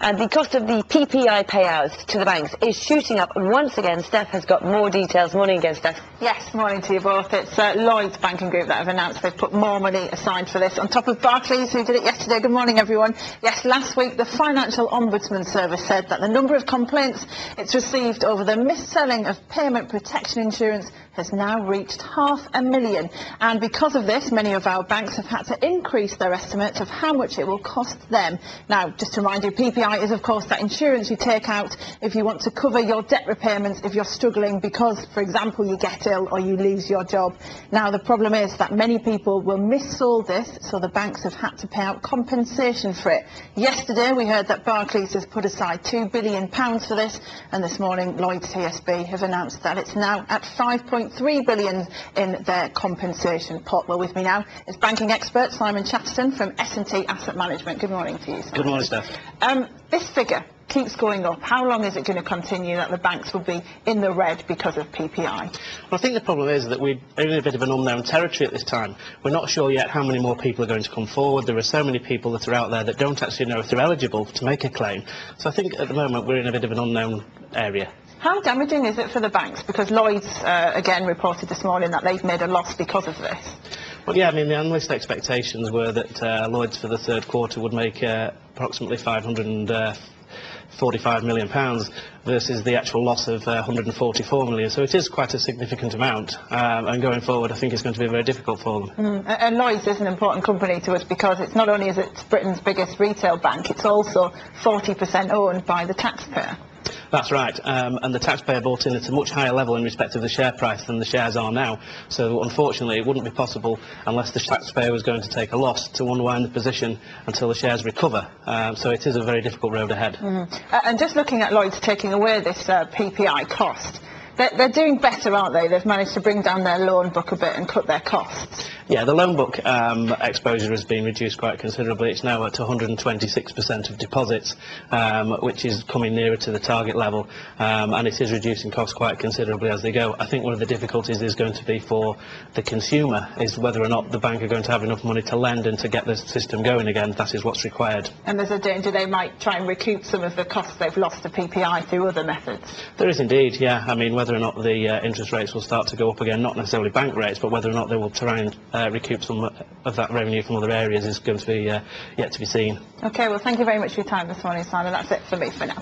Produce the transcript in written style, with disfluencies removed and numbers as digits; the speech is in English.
And the cost of the PPI payouts to the banks is shooting up once again. Steph has got more details. Morning again, Steph. Yes, morning to you both. It's Lloyds Banking Group that have announced they've put more money aside for this, on top of Barclays, who did it yesterday. Good morning, everyone. Yes, last week the Financial Ombudsman Service said that the number of complaints it's received over the mis-selling of payment protection insurance has now reached 500,000, and because of this many of our banks have had to increase their estimates of how much it will cost them. Now, just to remind you, PPI is of course that insurance you take out if you want to cover your debt repayments if you're struggling because, for example, you get ill or you lose your job. Now, the problem is that many people will mis-sold this, so the banks have had to pay out compensation for it. Yesterday we heard that Barclays has put aside £2 billion for this, and this morning Lloyds TSB have announced that it's now at £5.3 billion in their compensation pot. Well, with me now is banking expert Simon Chatterton from S&T Asset Management. Good morning to you, Simon. Good morning, Steph. This figure keeps going up. How long is it going to continue that the banks will be in the red because of PPI? Well, I think the problem is that we're in a bit of an unknown territory at this time. We're not sure yet how many more people are going to come forward. There are so many people that are out there that don't actually know if they're eligible to make a claim. So I think at the moment we're in a bit of an unknown area. How damaging is it for the banks? Because Lloyds, again, reported this morning that they've made a loss because of this. Well, yeah, I mean, the analyst expectations were that Lloyds for the third quarter would make approximately £545 million versus the actual loss of £144 million. So it is quite a significant amount. And going forward, I think it's going to be very difficult for them. And Lloyds is an important company to us because it's not only is it Britain's biggest retail bank, it's also 40% owned by the taxpayer. That's right, and the taxpayer bought in at a much higher level in respect of the share price than the shares are now. So unfortunately it wouldn't be possible, unless the taxpayer was going to take a loss, to unwind the position until the shares recover. So it is a very difficult road ahead. And just looking at Lloyds taking away this PPI cost, they're doing better, aren't they? They've managed to bring down their loan book a bit and cut their costs. Yeah, the loan book exposure has been reduced quite considerably. It's now at 126% of deposits, which is coming nearer to the target level, and it is reducing costs quite considerably as they go. I think one of the difficulties is going to be for the consumer is whether or not the bank are going to have enough money to lend and to get the system going again. That is what's required. And there's a danger they might try and recoup some of the costs they've lost to PPI through other methods. There is indeed, yeah. I mean, whether or not the interest rates will start to go up again, not necessarily bank rates, but whether or not they will try and recoup some of that revenue from other areas is going to be yet to be seen. OK, well, thank you very much for your time this morning, Simon. That's it for me for now.